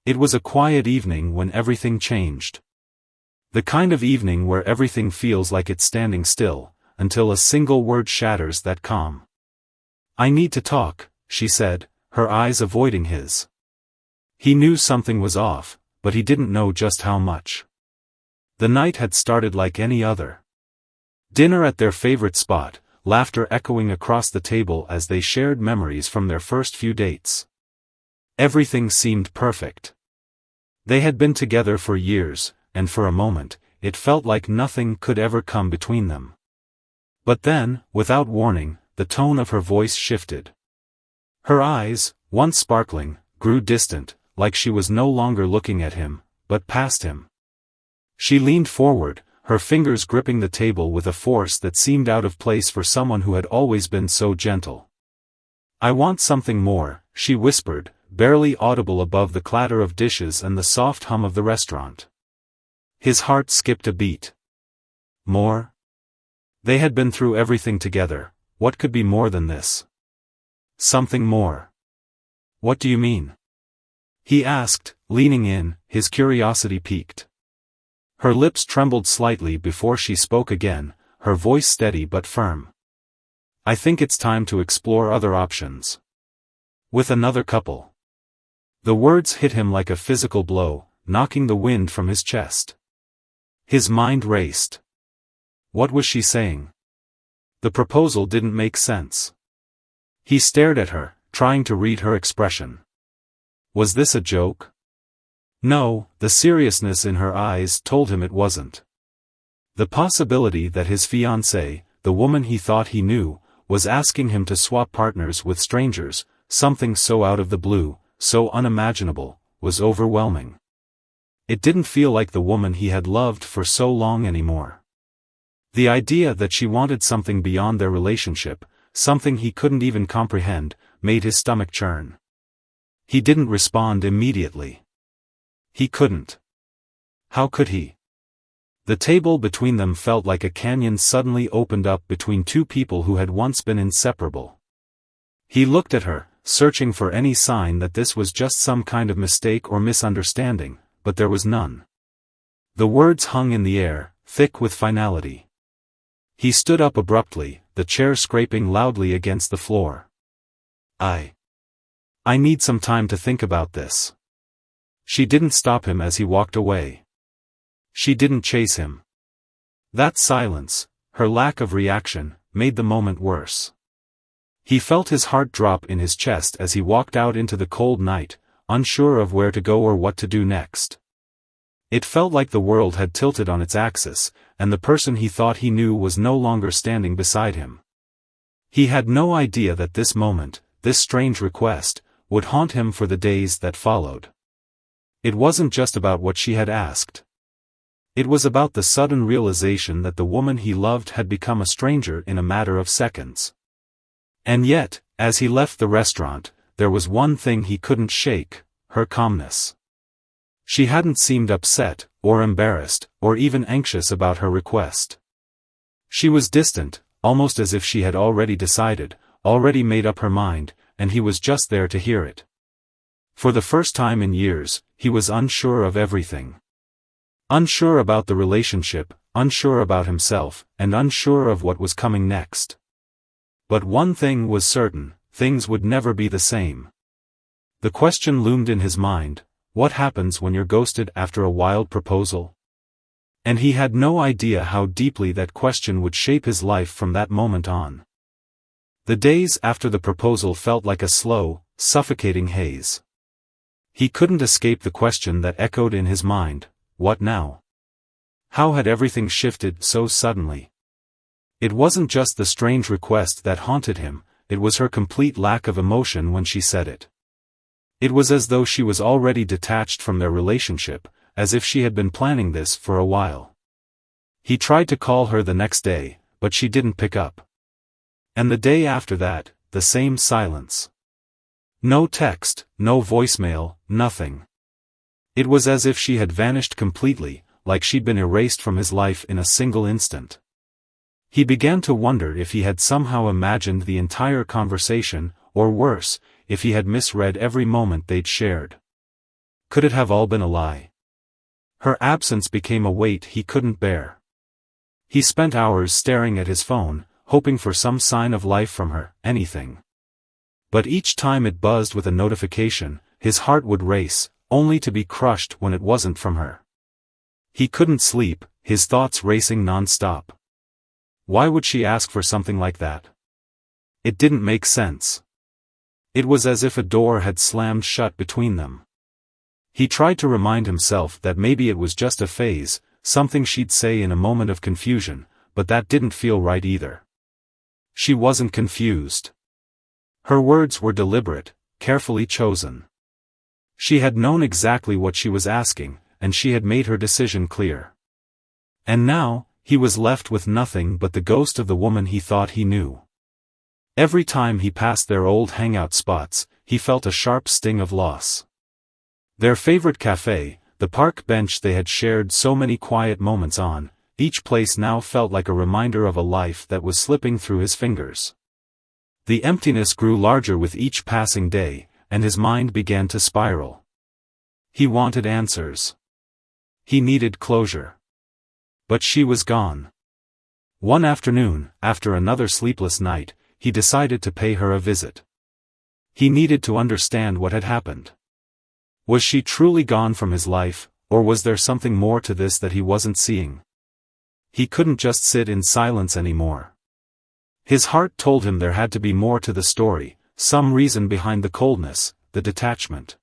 It was a quiet evening when everything changed. The kind of evening where everything feels like it's standing still, until a single word shatters that calm. "I need to talk," she said, her eyes avoiding his. He knew something was off, but he didn't know just how much. The night had started like any other. Dinner at their favorite spot, laughter echoing across the table as they shared memories from their first few dates. Everything seemed perfect. They had been together for years, and for a moment, it felt like nothing could ever come between them. But then, without warning, the tone of her voice shifted. Her eyes, once sparkling, grew distant, like she was no longer looking at him, but past him. She leaned forward, her fingers gripping the table with a force that seemed out of place for someone who had always been so gentle. "I want something more," she whispered, barely audible above the clatter of dishes and the soft hum of the restaurant. His heart skipped a beat. More? They had been through everything together, what could be more than this? Something more. "What do you mean?" he asked, leaning in, his curiosity piqued. Her lips trembled slightly before she spoke again, her voice steady but firm. "I think it's time to explore other options. With another couple." The words hit him like a physical blow, knocking the wind from his chest. His mind raced. What was she saying? The proposal didn't make sense. He stared at her, trying to read her expression. Was this a joke? No, the seriousness in her eyes told him it wasn't. The possibility that his fiancée, the woman he thought he knew, was asking him to swap partners with strangers, something so out of the blue, so unimaginable, was overwhelming. It didn't feel like the woman he had loved for so long anymore. The idea that she wanted something beyond their relationship, something he couldn't even comprehend, made his stomach churn. He didn't respond immediately. He couldn't. How could he? The table between them felt like a canyon suddenly opened up between two people who had once been inseparable. He looked at her, searching for any sign that this was just some kind of mistake or misunderstanding, but there was none. The words hung in the air, thick with finality. He stood up abruptly, the chair scraping loudly against the floor. I need some time to think about this." She didn't stop him as he walked away. She didn't chase him. That silence, her lack of reaction, made the moment worse. He felt his heart drop in his chest as he walked out into the cold night, unsure of where to go or what to do next. It felt like the world had tilted on its axis, and the person he thought he knew was no longer standing beside him. He had no idea that this moment, this strange request, would haunt him for the days that followed. It wasn't just about what she had asked. It was about the sudden realization that the woman he loved had become a stranger in a matter of seconds. And yet, as he left the restaurant, there was one thing he couldn't shake, her calmness. She hadn't seemed upset, or embarrassed, or even anxious about her request. She was distant, almost as if she had already decided, already made up her mind, and he was just there to hear it. For the first time in years, he was unsure of everything. Unsure about the relationship, unsure about himself, and unsure of what was coming next. But one thing was certain, things would never be the same. The question loomed in his mind, what happens when you're ghosted after a wild proposal? And he had no idea how deeply that question would shape his life from that moment on. The days after the proposal felt like a slow, suffocating haze. He couldn't escape the question that echoed in his mind, what now? How had everything shifted so suddenly? It wasn't just the strange request that haunted him, it was her complete lack of emotion when she said it. It was as though she was already detached from their relationship, as if she had been planning this for a while. He tried to call her the next day, but she didn't pick up. And the day after that, the same silence. No text, no voicemail, nothing. It was as if she had vanished completely, like she'd been erased from his life in a single instant. He began to wonder if he had somehow imagined the entire conversation, or worse, if he had misread every moment they'd shared. Could it have all been a lie? Her absence became a weight he couldn't bear. He spent hours staring at his phone, hoping for some sign of life from her, anything. But each time it buzzed with a notification, his heart would race, only to be crushed when it wasn't from her. He couldn't sleep, his thoughts racing non-stop. Why would she ask for something like that? It didn't make sense. It was as if a door had slammed shut between them. He tried to remind himself that maybe it was just a phase, something she'd say in a moment of confusion, but that didn't feel right either. She wasn't confused. Her words were deliberate, carefully chosen. She had known exactly what she was asking, and she had made her decision clear. And now, he was left with nothing but the ghost of the woman he thought he knew. Every time he passed their old hangout spots, he felt a sharp sting of loss. Their favorite cafe, the park bench they had shared so many quiet moments on, each place now felt like a reminder of a life that was slipping through his fingers. The emptiness grew larger with each passing day, and his mind began to spiral. He wanted answers. He needed closure. But she was gone. One afternoon, after another sleepless night, he decided to pay her a visit. He needed to understand what had happened. Was she truly gone from his life, or was there something more to this that he wasn't seeing? He couldn't just sit in silence anymore. His heart told him there had to be more to the story, some reason behind the coldness, the detachment.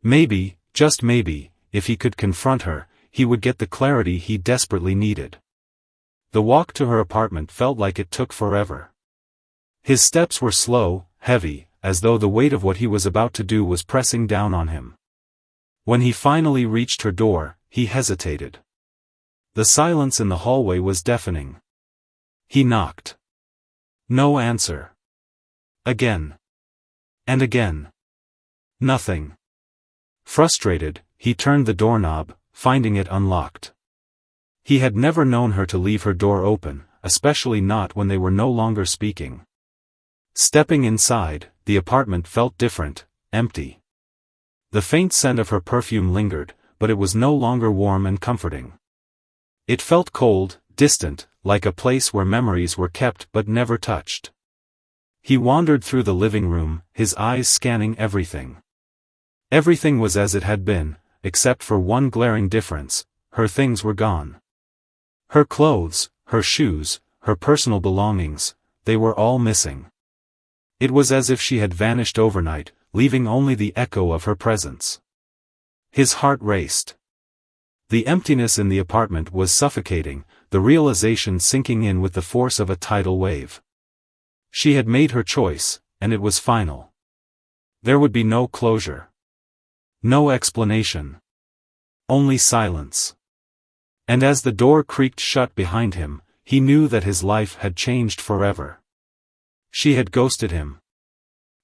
Maybe, just maybe, if he could confront her, he would get the clarity he desperately needed. The walk to her apartment felt like it took forever. His steps were slow, heavy, as though the weight of what he was about to do was pressing down on him. When he finally reached her door, he hesitated. The silence in the hallway was deafening. He knocked. No answer. Again. And again. Nothing. Frustrated, he turned the doorknob, finding it unlocked. He had never known her to leave her door open, especially not when they were no longer speaking. Stepping inside, the apartment felt different, empty. The faint scent of her perfume lingered, but it was no longer warm and comforting. It felt cold, distant, like a place where memories were kept but never touched. He wandered through the living room, his eyes scanning everything. Everything was as it had been, except for one glaring difference: her things were gone. Her clothes, her shoes, her personal belongings, they were all missing. It was as if she had vanished overnight, leaving only the echo of her presence. His heart raced. The emptiness in the apartment was suffocating, the realization sinking in with the force of a tidal wave. She had made her choice, and it was final. There would be no closure. No explanation. Only silence. And as the door creaked shut behind him, he knew that his life had changed forever. She had ghosted him.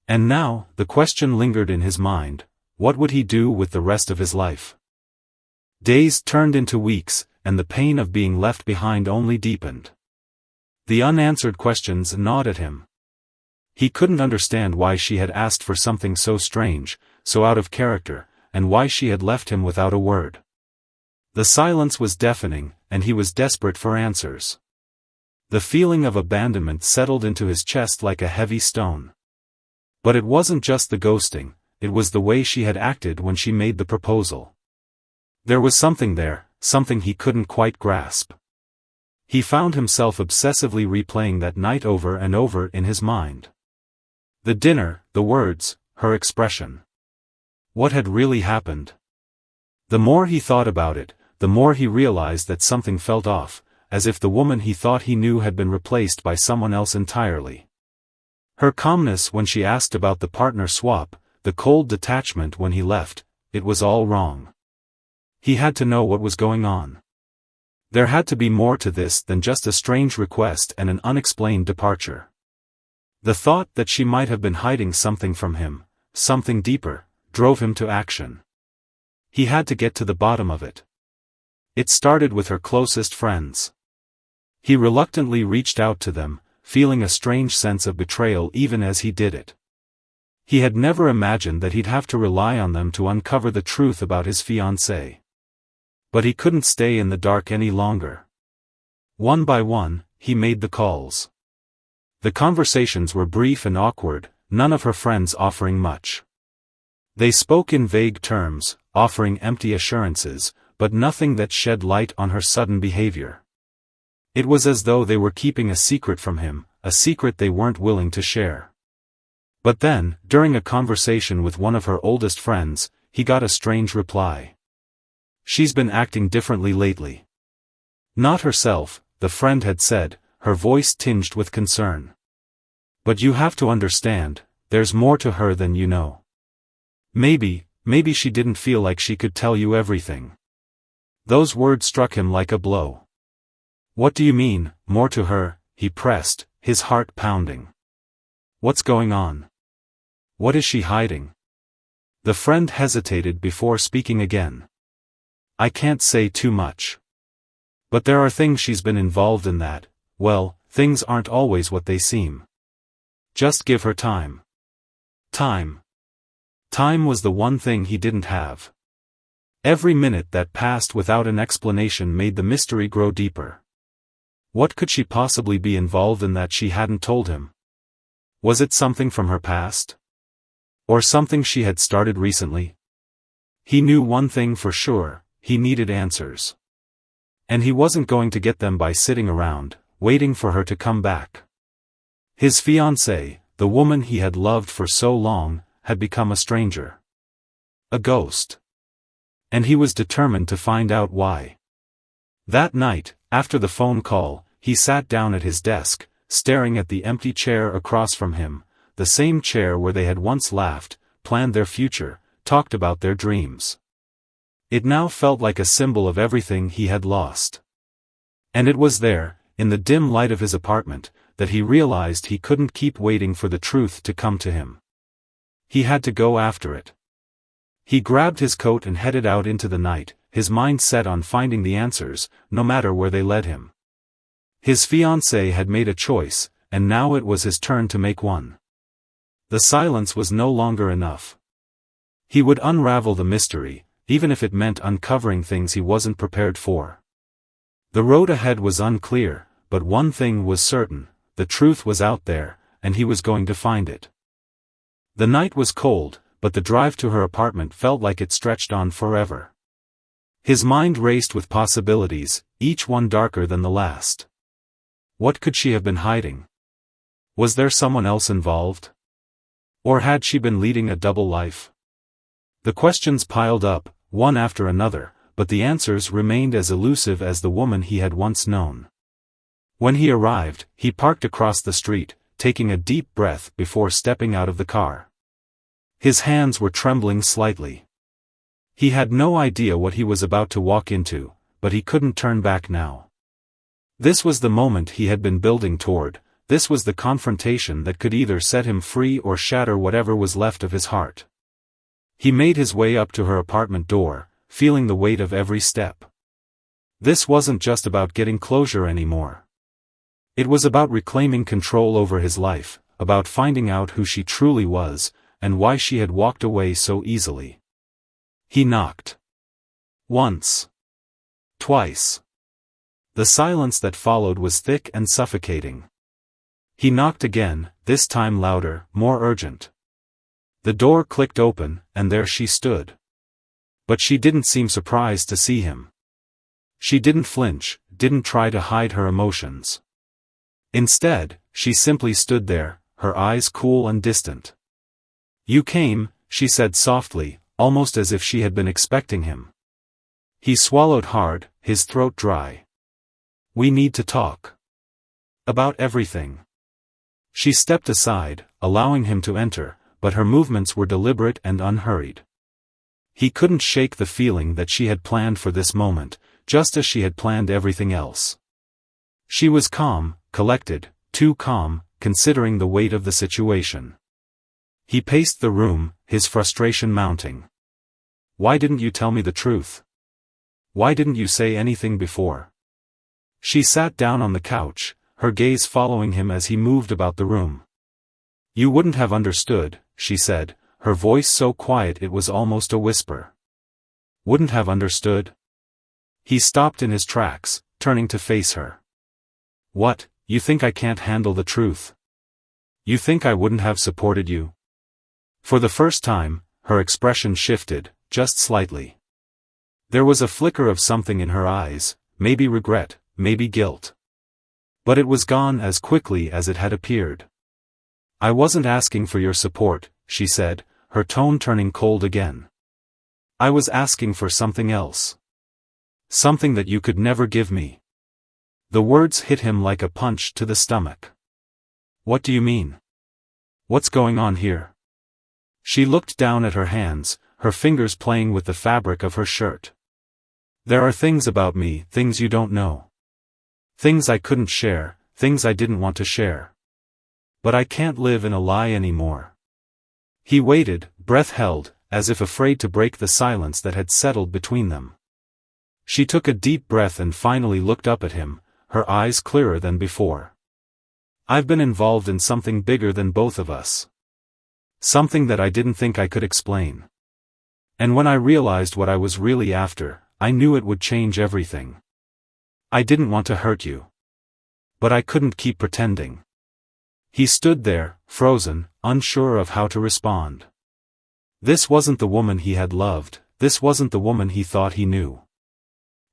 And now, the question lingered in his mind: what would he do with the rest of his life? Days turned into weeks, and the pain of being left behind only deepened. The unanswered questions gnawed at him. He couldn't understand why she had asked for something so strange, so out of character, and why she had left him without a word. The silence was deafening, and he was desperate for answers. The feeling of abandonment settled into his chest like a heavy stone. But it wasn't just the ghosting, it was the way she had acted when she made the proposal. There was something there, something he couldn't quite grasp. He found himself obsessively replaying that night over and over in his mind. The dinner, the words, her expression. What had really happened? The more he thought about it, the more he realized that something felt off, as if the woman he thought he knew had been replaced by someone else entirely. Her calmness when she asked about the partner swap, the cold detachment when he left, it was all wrong. He had to know what was going on. There had to be more to this than just a strange request and an unexplained departure. The thought that she might have been hiding something from him, something deeper, drove him to action. He had to get to the bottom of it. It started with her closest friends. He reluctantly reached out to them, feeling a strange sense of betrayal even as he did it. He had never imagined that he'd have to rely on them to uncover the truth about his fiancée. But he couldn't stay in the dark any longer. One by one, he made the calls. The conversations were brief and awkward, none of her friends offering much. They spoke in vague terms, offering empty assurances, but nothing that shed light on her sudden behavior. It was as though they were keeping a secret from him, a secret they weren't willing to share. But then, during a conversation with one of her oldest friends, he got a strange reply. "She's been acting differently lately." Not herself, the friend had said, her voice tinged with concern. "But you have to understand, there's more to her than you know. Maybe she didn't feel like she could tell you everything." Those words struck him like a blow. "What do you mean, more to her?" he pressed, his heart pounding. "What's going on? What is she hiding?" The friend hesitated before speaking again. "I can't say too much. But there are things she's been involved in that, well, things aren't always what they seem. Just give her time." Time. Time was the one thing he didn't have. Every minute that passed without an explanation made the mystery grow deeper. What could she possibly be involved in that she hadn't told him? Was it something from her past? Or something she had started recently? He knew one thing for sure, he needed answers. And he wasn't going to get them by sitting around, waiting for her to come back. His fiancée, the woman he had loved for so long, had become a stranger. A ghost. And he was determined to find out why. That night, after the phone call, he sat down at his desk, staring at the empty chair across from him, the same chair where they had once laughed, planned their future, talked about their dreams. It now felt like a symbol of everything he had lost. And it was there, in the dim light of his apartment, that he realized he couldn't keep waiting for the truth to come to him. He had to go after it. He grabbed his coat and headed out into the night, his mind set on finding the answers, no matter where they led him. His fiancée had made a choice, and now it was his turn to make one. The silence was no longer enough. He would unravel the mystery, even if it meant uncovering things he wasn't prepared for. The road ahead was unclear, but one thing was certain, the truth was out there, and he was going to find it. The night was cold, but the drive to her apartment felt like it stretched on forever. His mind raced with possibilities, each one darker than the last. What could she have been hiding? Was there someone else involved? Or had she been leading a double life? The questions piled up, one after another, but the answers remained as elusive as the woman he had once known. When he arrived, he parked across the street, taking a deep breath before stepping out of the car. His hands were trembling slightly. He had no idea what he was about to walk into, but he couldn't turn back now. This was the moment he had been building toward, this was the confrontation that could either set him free or shatter whatever was left of his heart. He made his way up to her apartment door, feeling the weight of every step. This wasn't just about getting closure anymore. It was about reclaiming control over his life, about finding out who she truly was, and why she had walked away so easily. He knocked. Once. Twice. The silence that followed was thick and suffocating. He knocked again, this time louder, more urgent. The door clicked open, and there she stood. But she didn't seem surprised to see him. She didn't flinch, didn't try to hide her emotions. Instead, she simply stood there, her eyes cool and distant. "You came," she said softly, almost as if she had been expecting him. He swallowed hard, his throat dry. "We need to talk. About everything." She stepped aside, allowing him to enter, but her movements were deliberate and unhurried. He couldn't shake the feeling that she had planned for this moment, just as she had planned everything else. She was calm, collected, too calm, considering the weight of the situation. He paced the room, his frustration mounting. "Why didn't you tell me the truth? Why didn't you say anything before?" She sat down on the couch, her gaze following him as he moved about the room. "You wouldn't have understood, she said, her voice so quiet it was almost a whisper. Wouldn't have understood? He stopped in his tracks, turning to face her. What, you think I can't handle the truth? You think I wouldn't have supported you? For the first time, her expression shifted, just slightly. There was a flicker of something in her eyes, maybe regret, maybe guilt. But it was gone as quickly as it had appeared. I wasn't asking for your support, she said, her tone turning cold again. I was asking for something else. Something that you could never give me. The words hit him like a punch to the stomach. What do you mean? What's going on here? She looked down at her hands, her fingers playing with the fabric of her shirt. There are things about me, things you don't know. Things I couldn't share, things I didn't want to share. But I can't live in a lie anymore. He waited, breath held, as if afraid to break the silence that had settled between them. She took a deep breath and finally looked up at him, her eyes clearer than before. I've been involved in something bigger than both of us. Something that I didn't think I could explain. And when I realized what I was really after, I knew it would change everything. I didn't want to hurt you. But I couldn't keep pretending. He stood there, frozen, unsure of how to respond. This wasn't the woman he had loved, this wasn't the woman he thought he knew.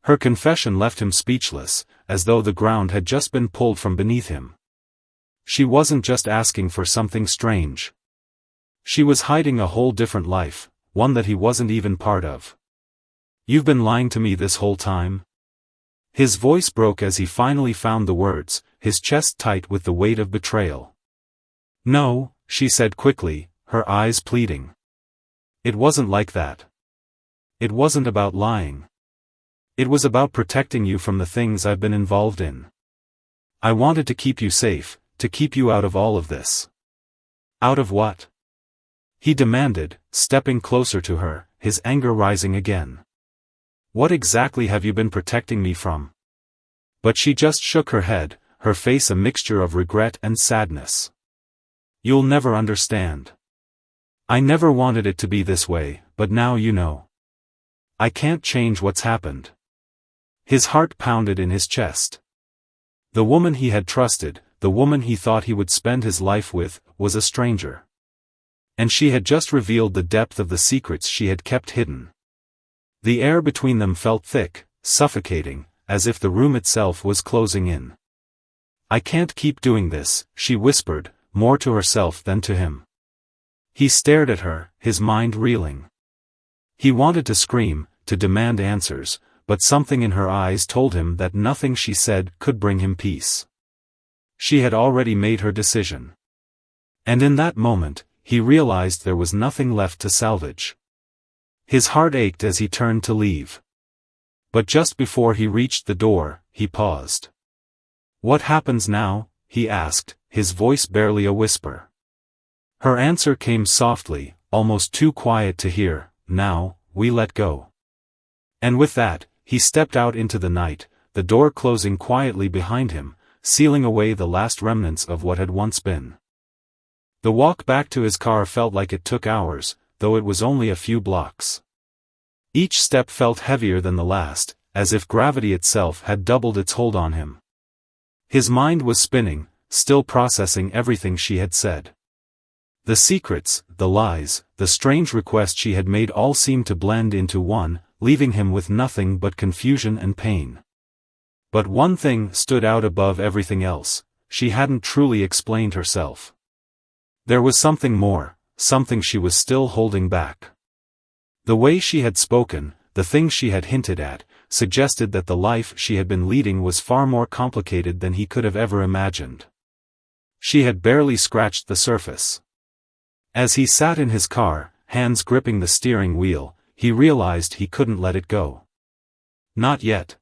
Her confession left him speechless, as though the ground had just been pulled from beneath him. She wasn't just asking for something strange. She was hiding a whole different life, one that he wasn't even part of. You've been lying to me this whole time? His voice broke as he finally found the words, his chest tight with the weight of betrayal. No, she said quickly, her eyes pleading. It wasn't like that. It wasn't about lying. It was about protecting you from the things I've been involved in. I wanted to keep you safe, to keep you out of all of this. Out of what? He demanded, stepping closer to her, his anger rising again. What exactly have you been protecting me from? But she just shook her head, her face a mixture of regret and sadness. You'll never understand. I never wanted it to be this way, but now you know. I can't change what's happened. His heart pounded in his chest. The woman he had trusted, the woman he thought he would spend his life with, was a stranger. And she had just revealed the depth of the secrets she had kept hidden. The air between them felt thick, suffocating, as if the room itself was closing in. I can't keep doing this, she whispered, more to herself than to him. He stared at her, his mind reeling. He wanted to scream, to demand answers, but something in her eyes told him that nothing she said could bring him peace. She had already made her decision. And in that moment, he realized there was nothing left to salvage. His heart ached as he turned to leave. But just before he reached the door, he paused. What happens now? He asked, his voice barely a whisper. Her answer came softly, almost too quiet to hear. Now, we let go. And with that, he stepped out into the night, the door closing quietly behind him, sealing away the last remnants of what had once been. The walk back to his car felt like it took hours, though it was only a few blocks. Each step felt heavier than the last, as if gravity itself had doubled its hold on him. His mind was spinning, still processing everything she had said. The secrets, the lies, the strange request she had made all seemed to blend into one, leaving him with nothing but confusion and pain. But one thing stood out above everything else: she hadn't truly explained herself. There was something more, something she was still holding back. The way she had spoken, the things she had hinted at, suggested that the life she had been leading was far more complicated than he could have ever imagined. She had barely scratched the surface. As he sat in his car, hands gripping the steering wheel, he realized he couldn't let it go. Not yet.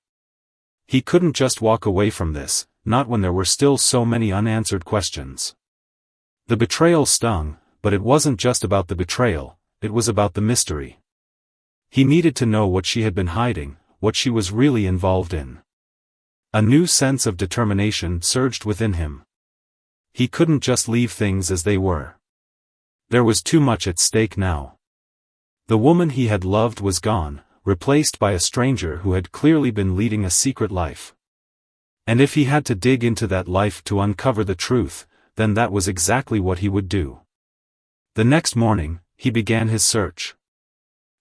He couldn't just walk away from this, not when there were still so many unanswered questions. The betrayal stung, but it wasn't just about the betrayal, it was about the mystery. He needed to know what she had been hiding, what she was really involved in. A new sense of determination surged within him. He couldn't just leave things as they were. There was too much at stake now. The woman he had loved was gone, replaced by a stranger who had clearly been leading a secret life. And if he had to dig into that life to uncover the truth, then that was exactly what he would do. The next morning, he began his search.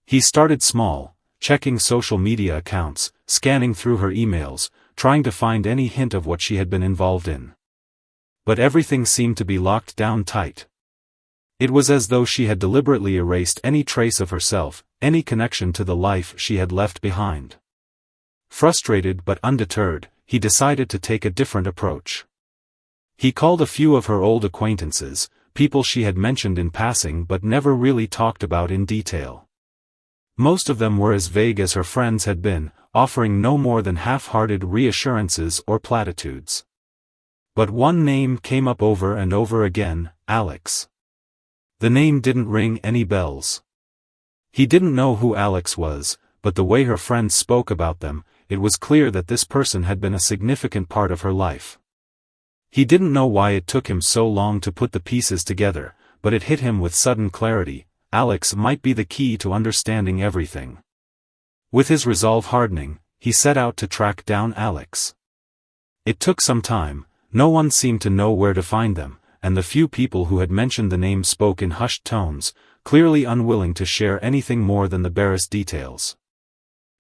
He started small, checking social media accounts, scanning through her emails, trying to find any hint of what she had been involved in. But everything seemed to be locked down tight. It was as though she had deliberately erased any trace of herself, any connection to the life she had left behind. Frustrated but undeterred, he decided to take a different approach. He called a few of her old acquaintances, people she had mentioned in passing but never really talked about in detail. Most of them were as vague as her friends had been, offering no more than half-hearted reassurances or platitudes. But one name came up over and over again: Alex. The name didn't ring any bells. He didn't know who Alex was, but the way her friends spoke about them, it was clear that this person had been a significant part of her life. He didn't know why it took him so long to put the pieces together, but it hit him with sudden clarity: Alex might be the key to understanding everything. With his resolve hardening, he set out to track down Alex. It took some time. No one seemed to know where to find them, and the few people who had mentioned the name spoke in hushed tones, clearly unwilling to share anything more than the barest details.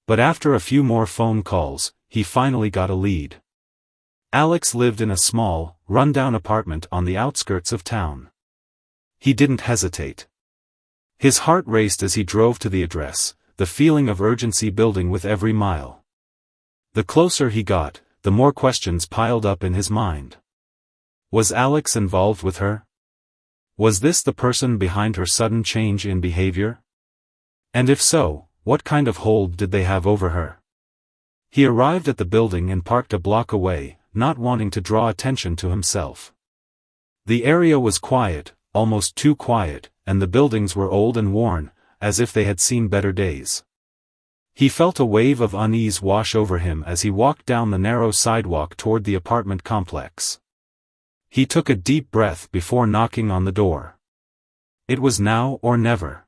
But after a few more phone calls, he finally got a lead. Alex lived in a small, run-down apartment on the outskirts of town. He didn't hesitate. His heart raced as he drove to the address, the feeling of urgency building with every mile. The closer he got, the more questions piled up in his mind. Was Alex involved with her? Was this the person behind her sudden change in behavior? And if so, what kind of hold did they have over her? He arrived at the building and parked a block away, not wanting to draw attention to himself. The area was quiet, almost too quiet, and the buildings were old and worn, as if they had seen better days. He felt a wave of unease wash over him as he walked down the narrow sidewalk toward the apartment complex. He took a deep breath before knocking on the door. It was now or never.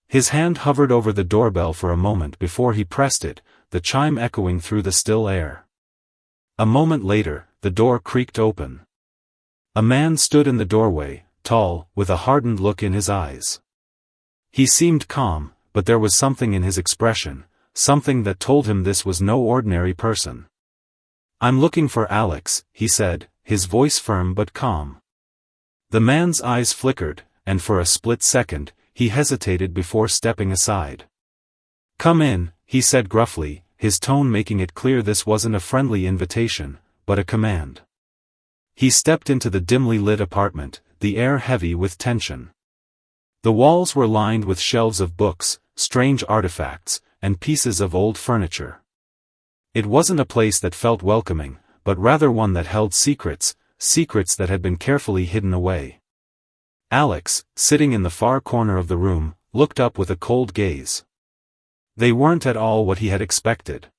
His hand hovered over the doorbell for a moment before he pressed it, the chime echoing through the still air. A moment later, the door creaked open. A man stood in the doorway, tall, with a hardened look in his eyes. He seemed calm, but there was something in his expression, something that told him this was no ordinary person. "I'm looking for Alex," he said, his voice firm but calm. The man's eyes flickered, and for a split second, he hesitated before stepping aside. "Come in," he said gruffly, his tone making it clear this wasn't a friendly invitation, but a command. He stepped into the dimly lit apartment, the air heavy with tension. The walls were lined with shelves of books, strange artifacts, and pieces of old furniture. It wasn't a place that felt welcoming, but rather one that held secrets, secrets that had been carefully hidden away. Alex, sitting in the far corner of the room, looked up with a cold gaze. They weren't at all what he had expected.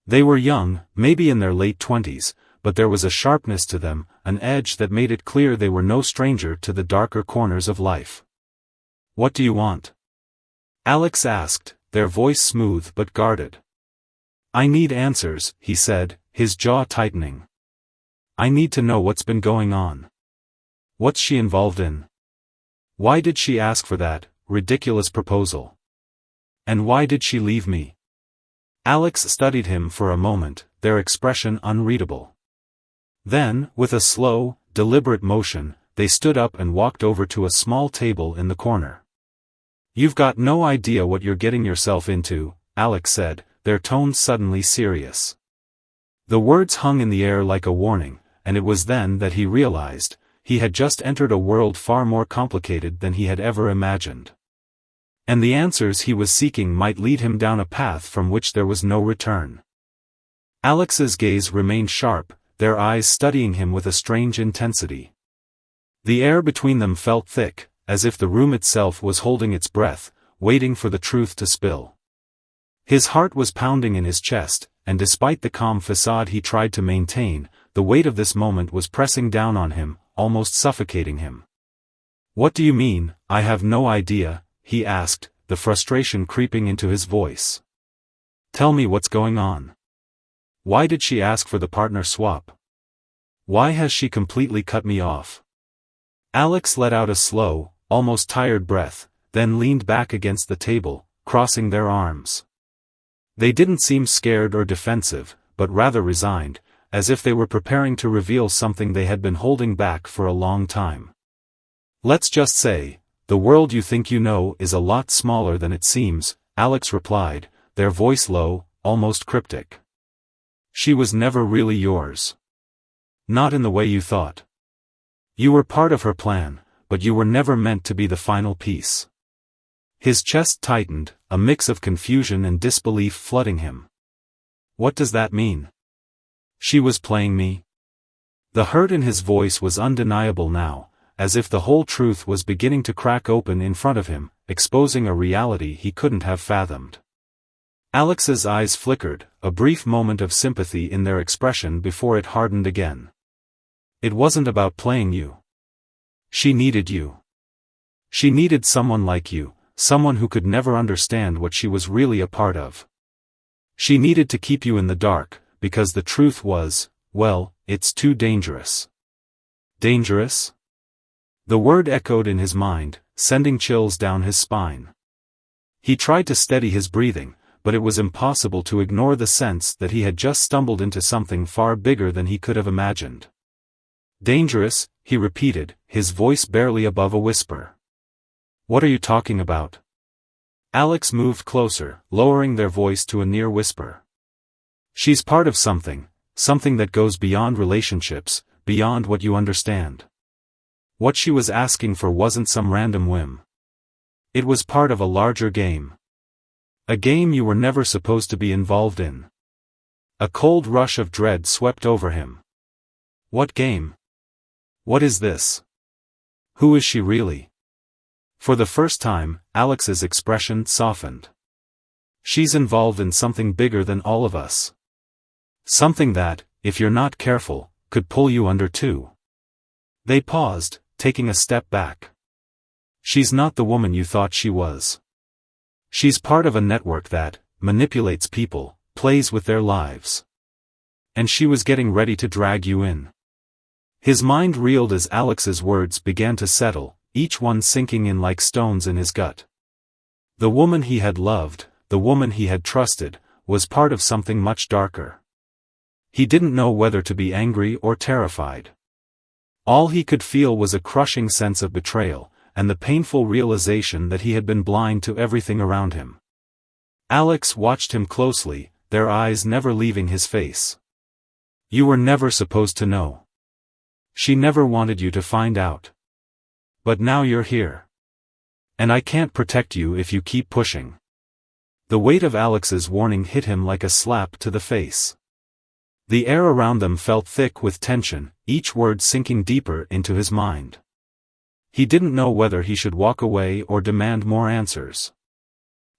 They were young, maybe in their late 20s, but there was a sharpness to them, an edge that made it clear they were no stranger to the darker corners of life. "What do you want?" Alex asked, their voice smooth but guarded. "I need answers," he said, his jaw tightening. "I need to know what's been going on. What's she involved in? Why did she ask for that ridiculous proposal? And why did she leave me?" Alex studied him for a moment, their expression unreadable. Then, with a slow, deliberate motion, they stood up and walked over to a small table in the corner. "You've got no idea what you're getting yourself into," Alex said, their tones suddenly serious. The words hung in the air like a warning, and it was then that he realized, he had just entered a world far more complicated than he had ever imagined. And the answers he was seeking might lead him down a path from which there was no return. Alex's gaze remained sharp, their eyes studying him with a strange intensity. The air between them felt thick, as if the room itself was holding its breath, waiting for the truth to spill. His heart was pounding in his chest, and despite the calm facade he tried to maintain, the weight of this moment was pressing down on him, almost suffocating him. What do you mean, I have no idea, he asked, the frustration creeping into his voice. Tell me what's going on. Why did she ask for the partner swap? Why has she completely cut me off? Alex let out a slow, almost tired breath, then leaned back against the table, crossing their arms. They didn't seem scared or defensive, but rather resigned, as if they were preparing to reveal something they had been holding back for a long time. Let's just say, the world you think you know is a lot smaller than it seems, Alex replied, their voice low, almost cryptic. She was never really yours. Not in the way you thought. You were part of her plan, but you were never meant to be the final piece. His chest tightened, a mix of confusion and disbelief flooding him. What does that mean? She was playing me? The hurt in his voice was undeniable now, as if the whole truth was beginning to crack open in front of him, exposing a reality he couldn't have fathomed. Alex's eyes flickered, a brief moment of sympathy in their expression before it hardened again. It wasn't about playing you. She needed you. She needed someone like you, someone who could never understand what she was really a part of. She needed to keep you in the dark, because the truth was, well, it's too dangerous. Dangerous? The word echoed in his mind, sending chills down his spine. He tried to steady his breathing, but it was impossible to ignore the sense that he had just stumbled into something far bigger than he could have imagined. Dangerous, he repeated, his voice barely above a whisper. What are you talking about? Alex moved closer, lowering their voice to a near whisper. She's part of something, something that goes beyond relationships, beyond what you understand. What she was asking for wasn't some random whim. It was part of a larger game. A game you were never supposed to be involved in. A cold rush of dread swept over him. What game? What is this? Who is she really? For the first time, Alex's expression softened. She's involved in something bigger than all of us. Something that, if you're not careful, could pull you under too. They paused, taking a step back. She's not the woman you thought she was. She's part of a network that manipulates people, plays with their lives. And she was getting ready to drag you in. His mind reeled as Alex's words began to settle, each one sinking in like stones in his gut. The woman he had loved, the woman he had trusted, was part of something much darker. He didn't know whether to be angry or terrified. All he could feel was a crushing sense of betrayal, and the painful realization that he had been blind to everything around him. Alex watched him closely, their eyes never leaving his face. You were never supposed to know. She never wanted you to find out. But now you're here. And I can't protect you if you keep pushing. The weight of Alex's warning hit him like a slap to the face. The air around them felt thick with tension, each word sinking deeper into his mind. He didn't know whether he should walk away or demand more answers.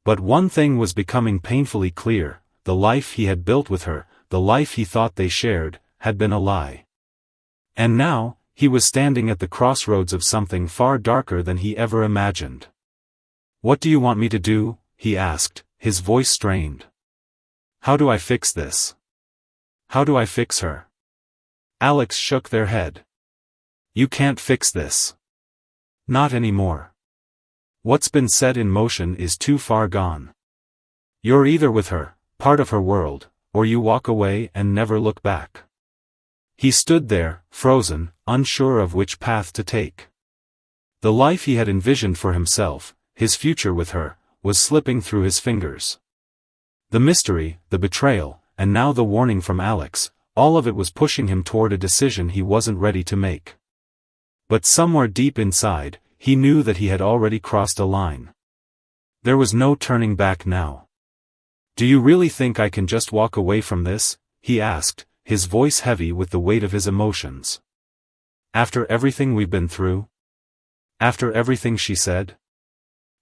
But one thing was becoming painfully clear, the life he had built with her, the life he thought they shared, had been a lie. And now, he was standing at the crossroads of something far darker than he ever imagined. What do you want me to do? He asked, his voice strained. How do I fix this? How do I fix her? Alex shook their head. You can't fix this. Not anymore. What's been set in motion is too far gone. You're either with her, part of her world, or you walk away and never look back. He stood there, frozen, unsure of which path to take. The life he had envisioned for himself, his future with her, was slipping through his fingers. The mystery, the betrayal, and now the warning from Alex, all of it was pushing him toward a decision he wasn't ready to make. But somewhere deep inside, he knew that he had already crossed a line. There was no turning back now. Do you really think I can just walk away from this? He asked, his voice heavy with the weight of his emotions. After everything we've been through? After everything she said?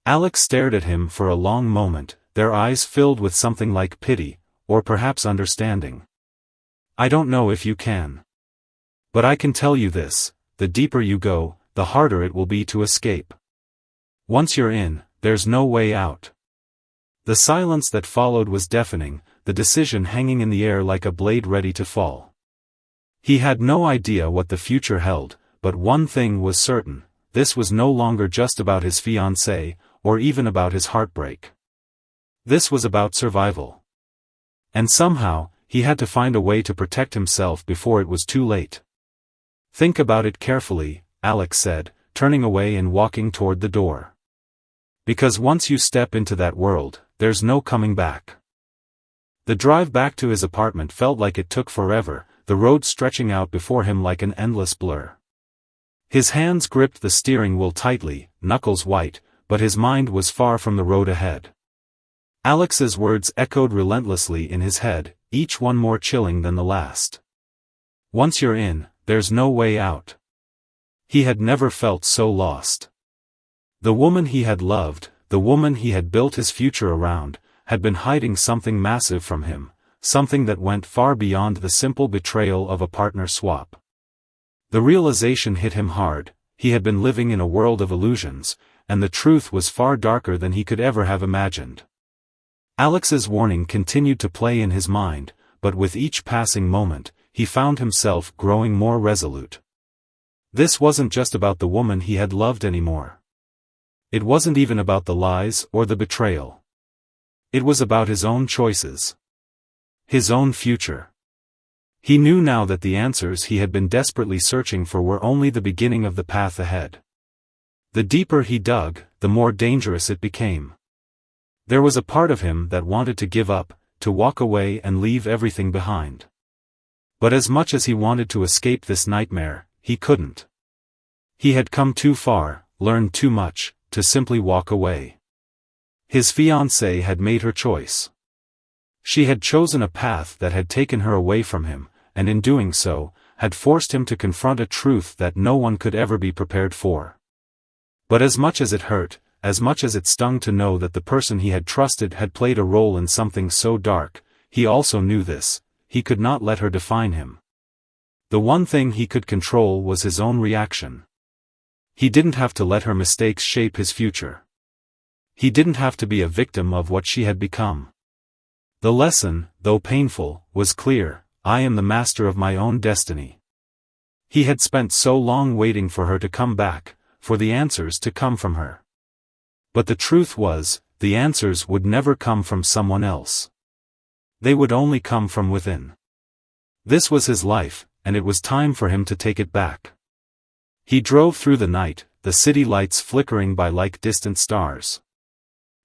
Alex stared at him for a long moment, their eyes filled with something like pity, or perhaps understanding. I don't know if you can. But I can tell you this, the deeper you go, the harder it will be to escape. Once you're in, there's no way out. The silence that followed was deafening, the decision hanging in the air like a blade ready to fall. He had no idea what the future held, but one thing was certain: this was no longer just about his fiancée, or even about his heartbreak. This was about survival. And somehow, he had to find a way to protect himself before it was too late. "Think about it carefully," Alex said, turning away and walking toward the door. "Because once you step into that world, there's no coming back." The drive back to his apartment felt like it took forever, the road stretching out before him like an endless blur. His hands gripped the steering wheel tightly, knuckles white, but his mind was far from the road ahead. Alex's words echoed relentlessly in his head, each one more chilling than the last. Once you're in, there's no way out. He had never felt so lost. The woman he had loved, the woman he had built his future around, had been hiding something massive from him, something that went far beyond the simple betrayal of a partner swap. The realization hit him hard: he had been living in a world of illusions, and the truth was far darker than he could ever have imagined. Alex's warning continued to play in his mind, but with each passing moment, he found himself growing more resolute. This wasn't just about the woman he had loved anymore. It wasn't even about the lies or the betrayal. It was about his own choices. His own future. He knew now that the answers he had been desperately searching for were only the beginning of the path ahead. The deeper he dug, the more dangerous it became. There was a part of him that wanted to give up, to walk away and leave everything behind. But as much as he wanted to escape this nightmare, he couldn't. He had come too far, learned too much, to simply walk away. His fiancée had made her choice. She had chosen a path that had taken her away from him, and in doing so, had forced him to confront a truth that no one could ever be prepared for. But as much as it hurt, as much as it stung to know that the person he had trusted had played a role in something so dark, he also knew this: he could not let her define him. The one thing he could control was his own reaction. He didn't have to let her mistakes shape his future. He didn't have to be a victim of what she had become. The lesson, though painful, was clear: I am the master of my own destiny. He had spent so long waiting for her to come back, for the answers to come from her. But the truth was, the answers would never come from someone else. They would only come from within. This was his life, and it was time for him to take it back. He drove through the night, the city lights flickering by like distant stars.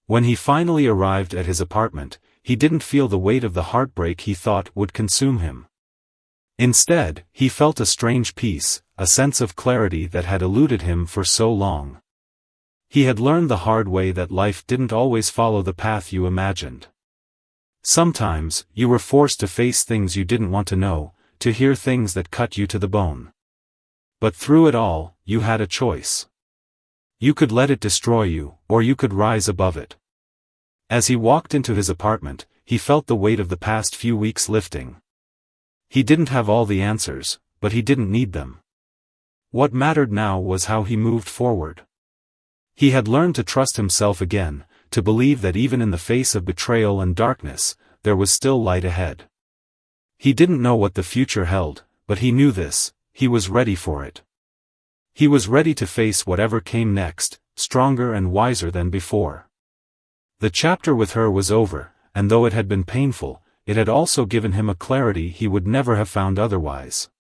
When he finally arrived at his apartment, he didn't feel the weight of the heartbreak he thought would consume him. Instead, he felt a strange peace, a sense of clarity that had eluded him for so long. He had learned the hard way that life didn't always follow the path you imagined. Sometimes, you were forced to face things you didn't want to know, to hear things that cut you to the bone. But through it all, you had a choice. You could let it destroy you, or you could rise above it. As he walked into his apartment, he felt the weight of the past few weeks lifting. He didn't have all the answers, but he didn't need them. What mattered now was how he moved forward. He had learned to trust himself again, to believe that even in the face of betrayal and darkness, there was still light ahead. He didn't know what the future held, but he knew this: he was ready for it. He was ready to face whatever came next, stronger and wiser than before. The chapter with her was over, and though it had been painful, it had also given him a clarity he would never have found otherwise.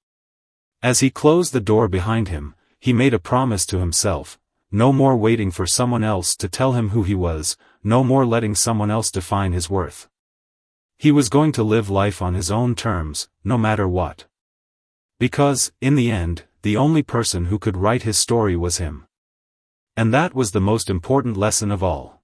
As he closed the door behind him, he made a promise to himself: no more waiting for someone else to tell him who he was, no more letting someone else define his worth. He was going to live life on his own terms, no matter what. Because, in the end, the only person who could write his story was him. And that was the most important lesson of all.